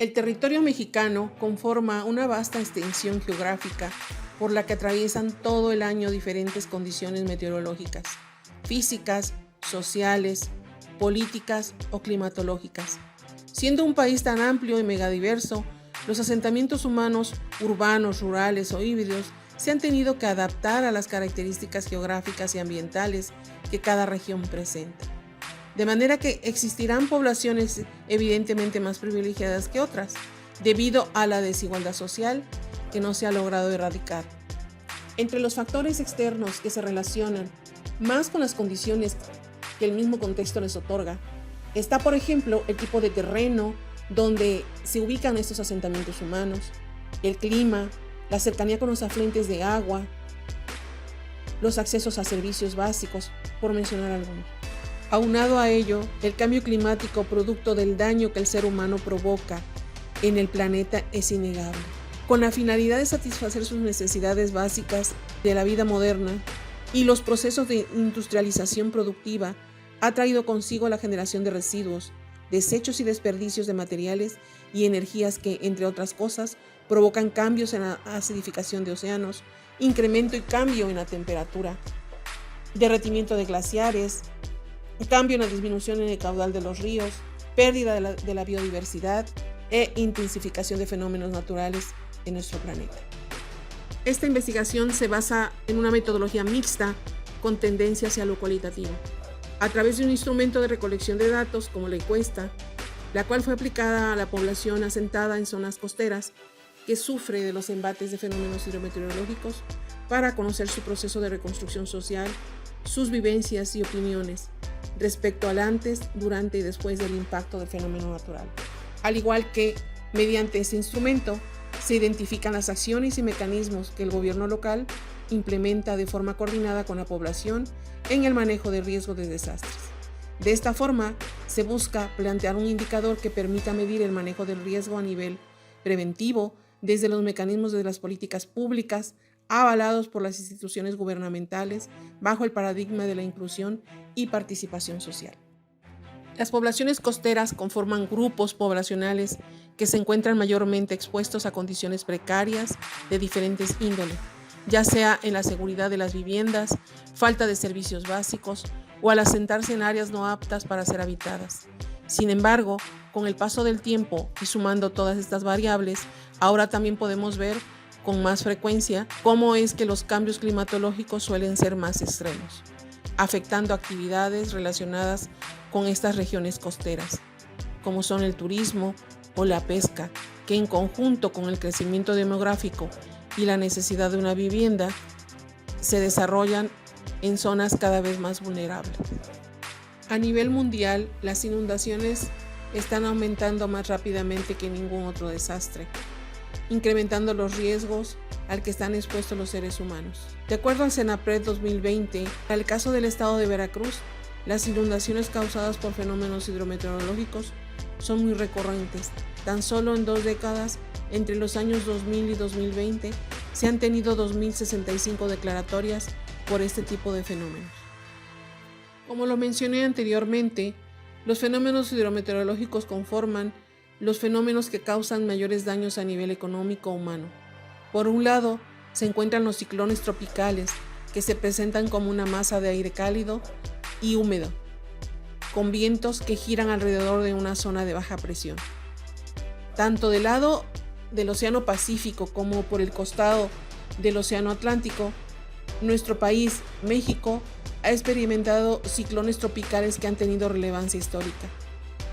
El territorio mexicano conforma una vasta extensión geográfica por la que atraviesan todo el año diferentes condiciones meteorológicas, físicas, sociales, políticas o climatológicas. Siendo un país tan amplio y megadiverso, los asentamientos humanos, urbanos, rurales o híbridos, se han tenido que adaptar a las características geográficas y ambientales que cada región presenta. De manera que existirán poblaciones evidentemente más privilegiadas que otras, debido a la desigualdad social que no se ha logrado erradicar. Entre los factores externos que se relacionan más con las condiciones que el mismo contexto les otorga, está, por ejemplo, el tipo de terreno donde se ubican estos asentamientos humanos, el clima, la cercanía con los afluentes de agua, los accesos a servicios básicos, por mencionar algunos. Aunado a ello, el cambio climático producto del daño que el ser humano provoca en el planeta es innegable. Con la finalidad de satisfacer sus necesidades básicas de la vida moderna y los procesos de industrialización productiva, ha traído consigo la generación de residuos, desechos y desperdicios de materiales y energías que, entre otras cosas, provocan cambios en la acidificación de océanos, incremento y cambio en la temperatura, derretimiento de glaciares, cambio en la disminución en el caudal de los ríos, pérdida de la biodiversidad e intensificación de fenómenos naturales en nuestro planeta. Esta investigación se basa en una metodología mixta con tendencia hacia lo cualitativo, a través de un instrumento de recolección de datos como la encuesta, la cual fue aplicada a la población asentada en zonas costeras que sufre de los embates de fenómenos hidrometeorológicos para conocer su proceso de reconstrucción social, sus vivencias y opiniones respecto al antes, durante y después del impacto del fenómeno natural. Al igual que, mediante ese instrumento, se identifican las acciones y mecanismos que el gobierno local implementa de forma coordinada con la población en el manejo de riesgo de desastres. De esta forma, se busca plantear un indicador que permita medir el manejo del riesgo a nivel preventivo desde los mecanismos de las políticas públicas avalados por las instituciones gubernamentales bajo el paradigma de la inclusión y participación social. Las poblaciones costeras conforman grupos poblacionales que se encuentran mayormente expuestos a condiciones precarias de diferentes índoles, ya sea en la seguridad de las viviendas, falta de servicios básicos o al asentarse en áreas no aptas para ser habitadas. Sin embargo, con el paso del tiempo y sumando todas estas variables, ahora también podemos ver con más frecuencia cómo es que los cambios climatológicos suelen ser más extremos, afectando actividades relacionadas con estas regiones costeras, como son el turismo o la pesca, que en conjunto con el crecimiento demográfico y la necesidad de una vivienda, se desarrollan en zonas cada vez más vulnerables. A nivel mundial, las inundaciones están aumentando más rápidamente que ningún otro desastre, incrementando los riesgos al que están expuestos los seres humanos. De acuerdo al CENAPRED 2020, para el caso del estado de Veracruz, las inundaciones causadas por fenómenos hidrometeorológicos son muy recurrentes. Tan solo en 2 décadas, entre los años 2000 y 2020, se han tenido 2.065 declaratorias por este tipo de fenómenos. Como lo mencioné anteriormente, los fenómenos hidrometeorológicos conforman los fenómenos que causan mayores daños a nivel económico humano. Por un lado, se encuentran los ciclones tropicales, que se presentan como una masa de aire cálido y húmedo, con vientos que giran alrededor de una zona de baja presión. Tanto del lado del Océano Pacífico como por el costado del Océano Atlántico, nuestro país, México, ha experimentado ciclones tropicales que han tenido relevancia histórica.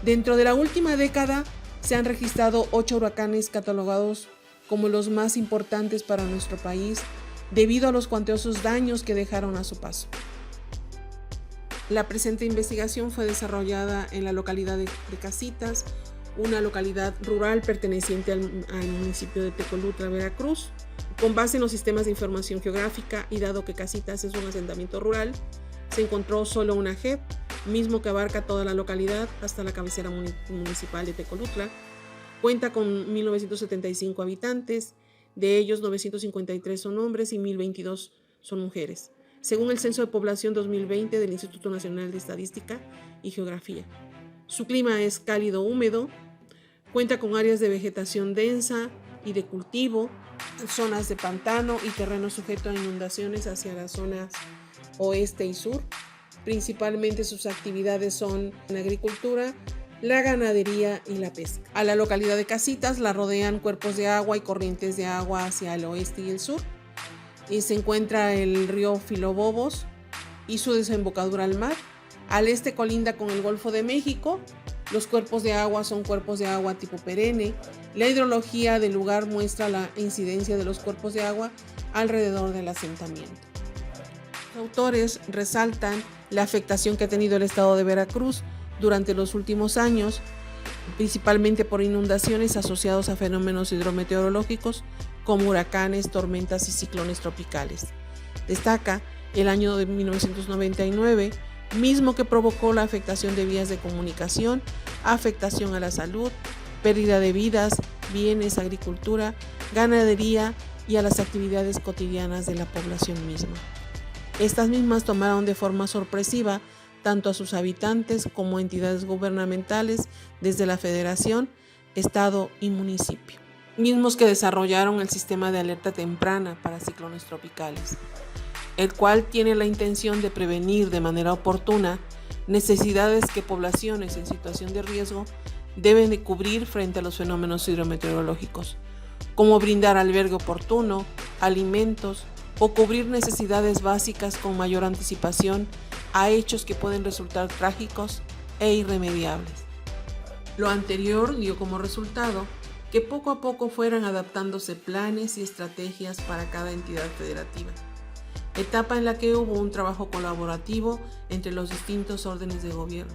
Dentro de la última década, se han registrado 8 huracanes catalogados como los más importantes para nuestro país debido a los cuantiosos daños que dejaron a su paso. La presente investigación fue desarrollada en la localidad de Casitas, una localidad rural perteneciente al municipio de Tecolutla, Veracruz. Con base en los sistemas de información geográfica y dado que Casitas es un asentamiento rural, se encontró solo una JEP, mismo que abarca toda la localidad hasta la cabecera municipal de Tecolutla. Cuenta con 1.975 habitantes, de ellos 953 son hombres y 1.022 son mujeres, según el Censo de Población 2020 del Instituto Nacional de Estadística y Geografía. Su clima es cálido húmedo, Cuenta con áreas de vegetación densa y de cultivo, zonas de pantano y terreno sujeto a inundaciones hacia las zonas oeste y sur. Principalmente sus actividades son la agricultura, la ganadería y la pesca. A la localidad de Casitas la rodean cuerpos de agua y corrientes de agua hacia el oeste y el sur. Y se encuentra el río Filobobos y su desembocadura al mar. Al este colinda con el Golfo de México. Los cuerpos de agua son cuerpos de agua tipo perenne. La hidrología del lugar muestra la incidencia de los cuerpos de agua alrededor del asentamiento. Los autores resaltan la afectación que ha tenido el estado de Veracruz durante los últimos años, principalmente por inundaciones asociados a fenómenos hidrometeorológicos como huracanes, tormentas y ciclones tropicales. Destaca el año de 1999, mismo que provocó la afectación de vías de comunicación, afectación a la salud, pérdida de vidas, bienes, agricultura, ganadería y a las actividades cotidianas de la población misma. Estas mismas tomaron de forma sorpresiva tanto a sus habitantes como entidades gubernamentales desde la Federación, Estado y municipio, mismos que desarrollaron el sistema de alerta temprana para ciclones tropicales, el cual tiene la intención de prevenir de manera oportuna necesidades que poblaciones en situación de riesgo deben de cubrir frente a los fenómenos hidrometeorológicos, como brindar albergue oportuno, alimentos o cubrir necesidades básicas con mayor anticipación a hechos que pueden resultar trágicos e irremediables. Lo anterior dio como resultado que poco a poco fueran adaptándose planes y estrategias para cada entidad federativa, etapa en la que hubo un trabajo colaborativo entre los distintos órdenes de gobierno,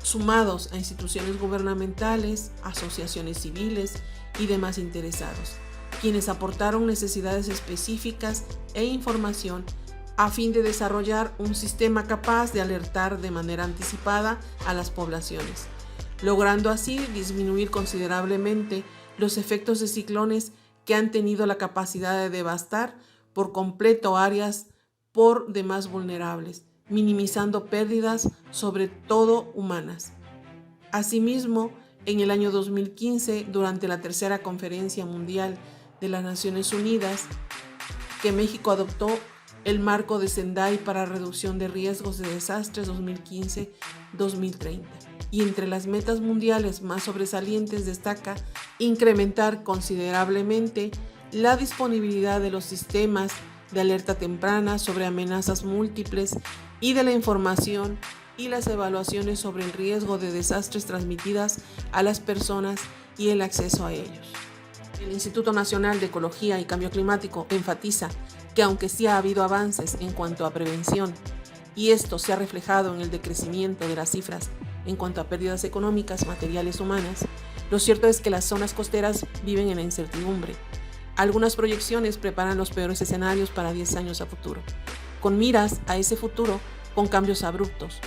sumados a instituciones gubernamentales, asociaciones civiles y demás interesados, quienes aportaron necesidades específicas e información a fin de desarrollar un sistema capaz de alertar de manera anticipada a las poblaciones, logrando así disminuir considerablemente los efectos de ciclones que han tenido la capacidad de devastar por completo áreas por demás vulnerables, minimizando pérdidas sobre todo humanas. Asimismo, en el año 2015, durante la tercera Conferencia Mundial de las Naciones Unidas, que México adoptó el marco de Sendai para reducción de riesgos de desastres 2015-2030. Y entre las metas mundiales más sobresalientes destaca incrementar considerablemente la disponibilidad de los sistemas de alerta temprana sobre amenazas múltiples y de la información y las evaluaciones sobre el riesgo de desastres transmitidas a las personas y el acceso a ellos. El Instituto Nacional de Ecología y Cambio Climático enfatiza que aunque sí ha habido avances en cuanto a prevención, y esto se ha reflejado en el decrecimiento de las cifras en cuanto a pérdidas económicas, materiales, humanas, lo cierto es que las zonas costeras viven en la incertidumbre. Algunas proyecciones preparan los peores escenarios para 10 años a futuro, con miras a ese futuro con cambios abruptos.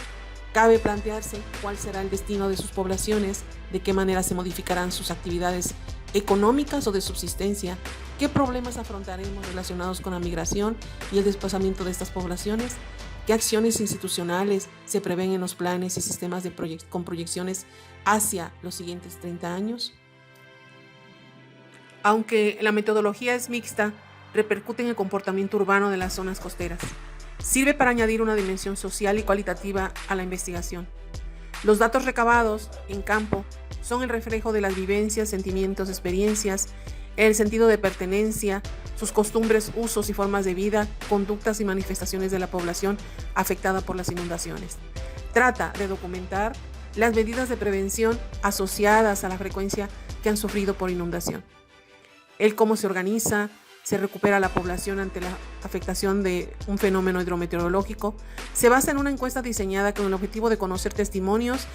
Cabe plantearse cuál será el destino de sus poblaciones, de qué manera se modificarán sus actividades económicas o de subsistencia, qué problemas afrontaremos relacionados con la migración y el desplazamiento de estas poblaciones, qué acciones institucionales se prevén en los planes y sistemas con proyecciones hacia los siguientes 30 años. Aunque la metodología es mixta, repercute en el comportamiento urbano de las zonas costeras. Sirve para añadir una dimensión social y cualitativa a la investigación. Los datos recabados en campo son el reflejo de las vivencias, sentimientos, experiencias, el sentido de pertenencia, sus costumbres, usos y formas de vida, conductas y manifestaciones de la población afectada por las inundaciones. Trata de documentar las medidas de prevención asociadas a la frecuencia que han sufrido por inundación, el cómo se organiza, se recupera la población ante la afectación de un fenómeno hidrometeorológico. Se basa en una encuesta diseñada con el objetivo de conocer testimonios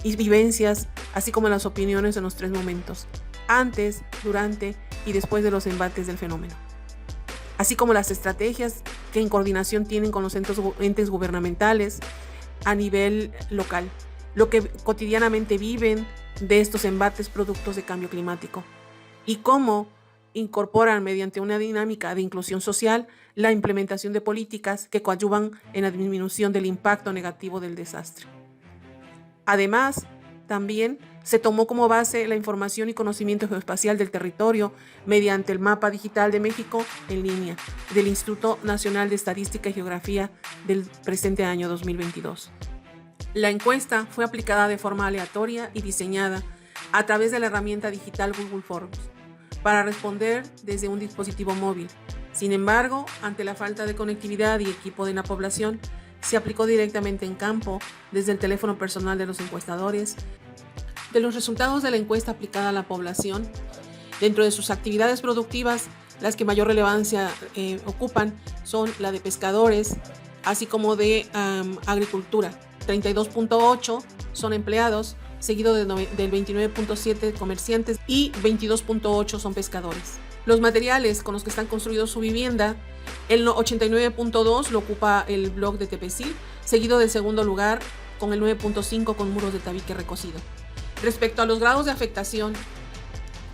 y vivencias, así como las opiniones en los 3 momentos, antes, durante y después de los embates del fenómeno, así como las estrategias que en coordinación tienen con los entes gubernamentales a nivel local, lo que cotidianamente viven de estos embates productos de cambio climático y cómo incorporan mediante una dinámica de inclusión social la implementación de políticas que coadyuvan en la disminución del impacto negativo del desastre. Además, También se tomó como base la información y conocimiento geoespacial del territorio mediante el Mapa Digital de México en línea del Instituto Nacional de Estadística y Geografía del presente año 2022. La encuesta fue aplicada de forma aleatoria y diseñada a través de la herramienta digital Google Forms para responder desde un dispositivo móvil. Sin embargo, ante la falta de conectividad y equipo de la población, se aplicó directamente en campo desde el teléfono personal de los encuestadores. De los resultados de la encuesta aplicada a la población, dentro de sus actividades productivas, las que mayor relevancia ocupan son la de pescadores, así como de agricultura. 32.8 son empleados, seguido del 29.7 comerciantes y 22.8 son pescadores. Los materiales con los que están construidos su vivienda, el 89.2 lo ocupa el bloc de Tepecil, seguido del segundo lugar con el 9.5 con muros de tabique recocido. Respecto a los grados de afectación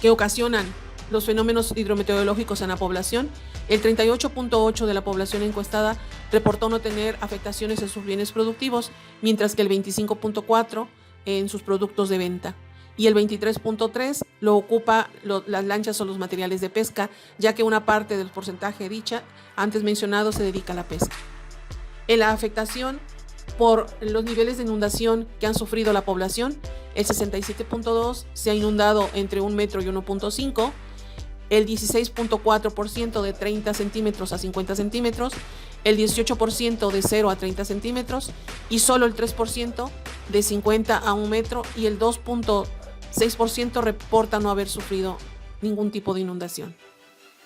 que ocasionan los fenómenos hidrometeorológicos en la población, el 38.8 de la población encuestada reportó no tener afectaciones en sus bienes productivos, mientras que el 25.4 en sus productos de venta. Y el 23.3 lo ocupa las lanchas o los materiales de pesca, ya que una parte del porcentaje dicha, antes mencionado, se dedica a la pesca. En la afectación por los niveles de inundación que han sufrido la población, el 67.2 se ha inundado entre 1 metro y 1.5, el 16.4% de 30 centímetros a 50 centímetros, el 18% de 0 a 30 centímetros y solo el 3% de 50 a 1 metro y el 2.6% reporta no haber sufrido ningún tipo de inundación.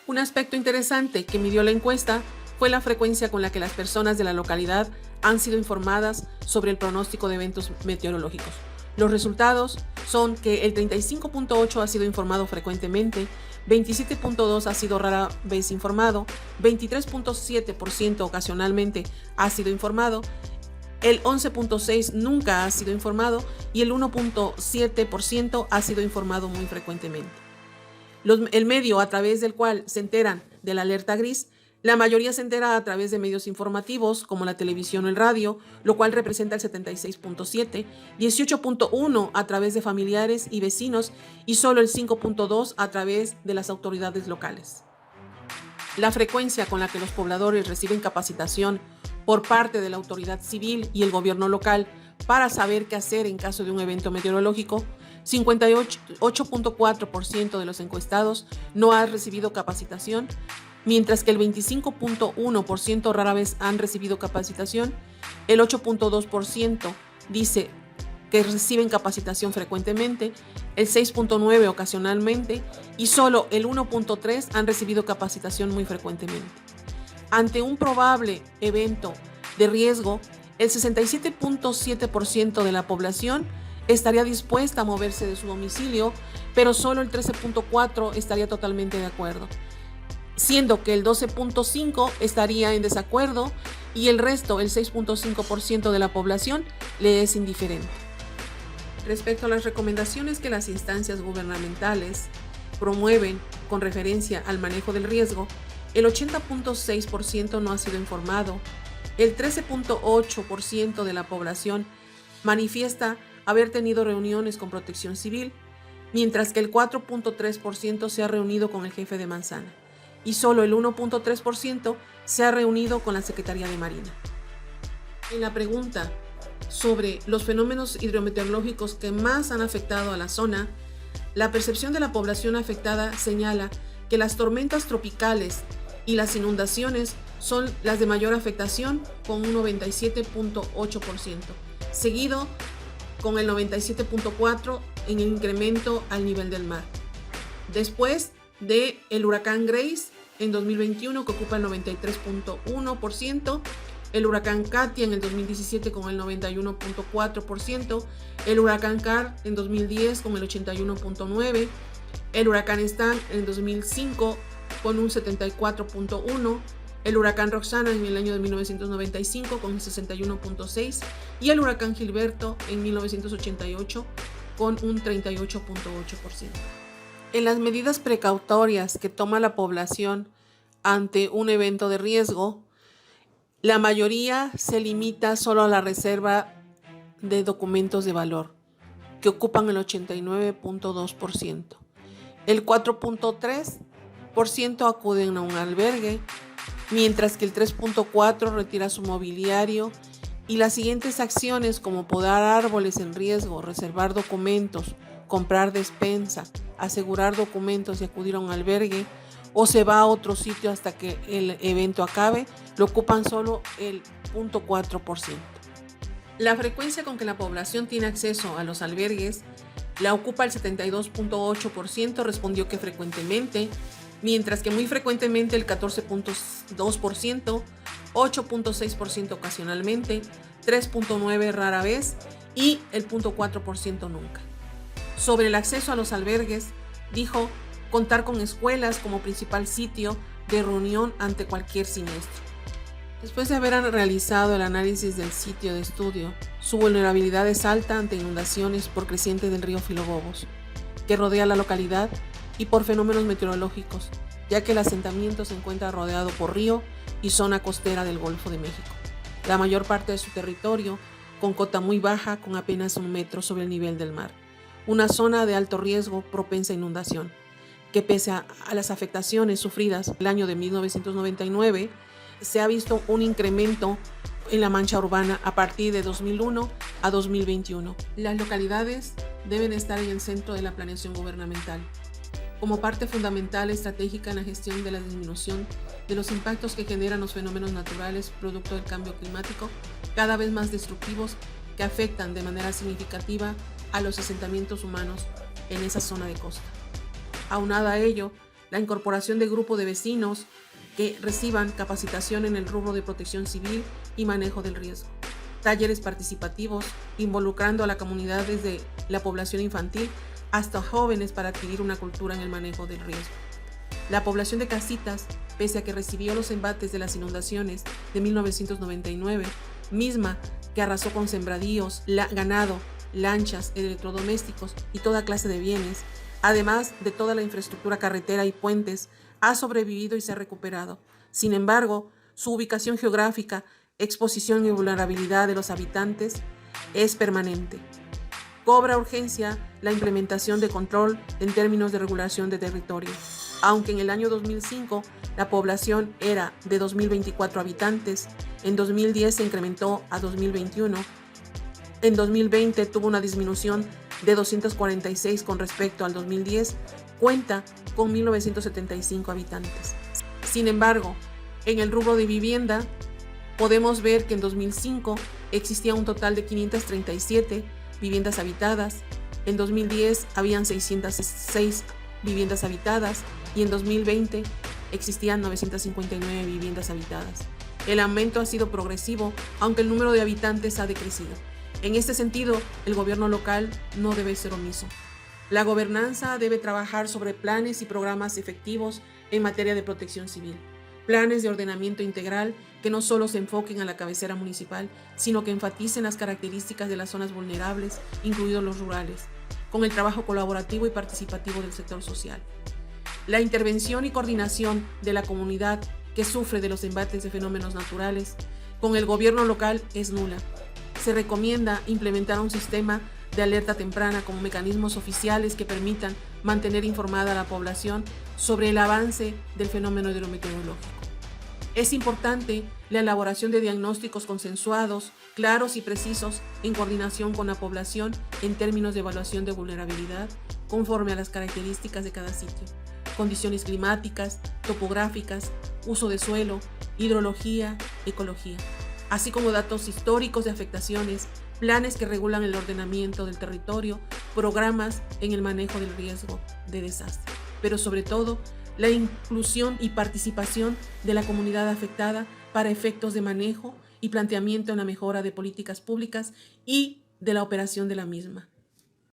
Un aspecto interesante que midió la encuesta fue la frecuencia con la que las personas de la localidad han sido informadas sobre el pronóstico de eventos meteorológicos. Los resultados son que el 35.8 ha sido informado frecuentemente, 27.2 ha sido rara vez informado, 23.7% ocasionalmente ha sido informado, el 11.6 nunca ha sido informado y el 1.7% ha sido informado muy frecuentemente. El medio a través del cual se enteran de la alerta gris, la mayoría se entera a través de medios informativos como la televisión o el radio, lo cual representa el 76.7, 18.1 a través de familiares y vecinos y solo el 5.2 a través de las autoridades locales. La frecuencia con la que los pobladores reciben capacitación por parte de la autoridad civil y el gobierno local para saber qué hacer en caso de un evento meteorológico, 58.4% de los encuestados no han recibido capacitación, mientras que el 25.1% rara vez han recibido capacitación, el 8.2% dice que reciben capacitación frecuentemente, el 6.9% ocasionalmente y solo el 1.3% han recibido capacitación muy frecuentemente. Ante un probable evento de riesgo, el 67.7% de la población estaría dispuesta a moverse de su domicilio, pero solo el 13.4% estaría totalmente de acuerdo, siendo que el 12.5% estaría en desacuerdo y el resto, el 6.5% de la población, le es indiferente. Respecto a las recomendaciones que las instancias gubernamentales promueven con referencia al manejo del riesgo, el 80.6% no ha sido informado, el 13.8% de la población manifiesta haber tenido reuniones con Protección Civil, mientras que el 4.3% se ha reunido con el jefe de manzana y solo el 1.3% se ha reunido con la Secretaría de Marina. En la pregunta sobre los fenómenos hidrometeorológicos que más han afectado a la zona, la percepción de la población afectada señala que las tormentas tropicales y las inundaciones son las de mayor afectación con un 97.8%, seguido con el 97.4% en el incremento al nivel del mar. Después de el huracán Grace en 2021 que ocupa el 93.1%, el huracán Katia en el 2017 con el 91.4%, el huracán Car en 2010 con el 81.9%, el huracán Stan en 2005 con un 74.1%, el huracán Roxana en el año de 1995 con el 61.6% y el huracán Gilberto en 1988 con un 38.8%. En las medidas precautorias que toma la población ante un evento de riesgo, la mayoría se limita solo a la reserva de documentos de valor. que ocupan el 89.2%. El 4.3% acuden a un albergue, mientras que el 3.4% retira su mobiliario, y las siguientes acciones como podar árboles en riesgo, reservar documentos, comprar despensa, asegurar documentos y acudir a un albergue, o se va a otro sitio hasta que el evento acabe, lo ocupan solo el 0.4%. La frecuencia con que la población tiene acceso a los albergues la ocupa el 72.8%, respondió que frecuentemente, mientras que muy frecuentemente el 14.2%, 8.6% ocasionalmente, 3.9% rara vez y el 0.4% nunca. Sobre el acceso a los albergues, dijo contar con escuelas como principal sitio de reunión ante cualquier siniestro. Después de haber realizado el análisis del sitio de estudio, su vulnerabilidad es alta ante inundaciones por creciente del río Filobobos, que rodea la localidad, y por fenómenos meteorológicos, ya que el asentamiento se encuentra rodeado por río y zona costera del Golfo de México. La mayor parte de su territorio con cota muy baja, con apenas 1 metro sobre el nivel del mar. Una zona de alto riesgo propensa a inundación, que pese a las afectaciones sufridas el año de 1999, se ha visto un incremento en la mancha urbana a partir de 2001 a 2021. Las localidades deben estar en el centro de la planeación gubernamental, como parte fundamental estratégica en la gestión de la disminución de los impactos que generan los fenómenos naturales producto del cambio climático, cada vez más destructivos, que afectan de manera significativa a los asentamientos humanos en esa zona de costa. Aunada a ello, la incorporación de grupos de vecinos que reciban capacitación en el rubro de protección civil y manejo del riesgo. Talleres participativos involucrando a la comunidad desde la población infantil hasta jóvenes para adquirir una cultura en el manejo del riesgo. La población de Casitas, pese a que recibió los embates de las inundaciones de 1999, misma que arrasó con sembradíos, ganado, lanchas, electrodomésticos y toda clase de bienes, además de toda la infraestructura carretera y puentes, ha sobrevivido y se ha recuperado. Sin embargo, su ubicación geográfica, exposición y vulnerabilidad de los habitantes es permanente. Cobra urgencia la implementación de control en términos de regulación de territorio. Aunque en el año 2005 la población era de 2.024 habitantes, en 2010 se incrementó a 2021. En 2020 tuvo una disminución de 246 con respecto al 2010, cuenta con 1.975 habitantes. Sin embargo, en el rubro de vivienda, podemos ver que en 2005 existía un total de 537 viviendas habitadas, en 2010 habían 606 viviendas habitadas y en 2020 existían 959 viviendas habitadas. El aumento ha sido progresivo, aunque el número de habitantes ha decrecido. En este sentido, el gobierno local no debe ser omiso. La gobernanza debe trabajar sobre planes y programas efectivos en materia de protección civil. Planes de ordenamiento integral que no solo se enfoquen a la cabecera municipal, sino que enfaticen las características de las zonas vulnerables, incluidos los rurales, con el trabajo colaborativo y participativo del sector social. La intervención y coordinación de la comunidad que sufre de los embates de fenómenos naturales con el gobierno local es nula. Se recomienda implementar un sistema de alerta temprana como mecanismos oficiales que permitan mantener informada a la población sobre el avance del fenómeno hidrometeorológico. Es importante la elaboración de diagnósticos consensuados, claros y precisos en coordinación con la población en términos de evaluación de vulnerabilidad conforme a las características de cada sitio, condiciones climáticas, topográficas, uso de suelo, hidrología, ecología, así como datos históricos de afectaciones, planes que regulan el ordenamiento del territorio, programas en el manejo del riesgo de desastre, pero sobre todo la inclusión y participación de la comunidad afectada para efectos de manejo y planteamiento en la mejora de políticas públicas y de la operación de la misma.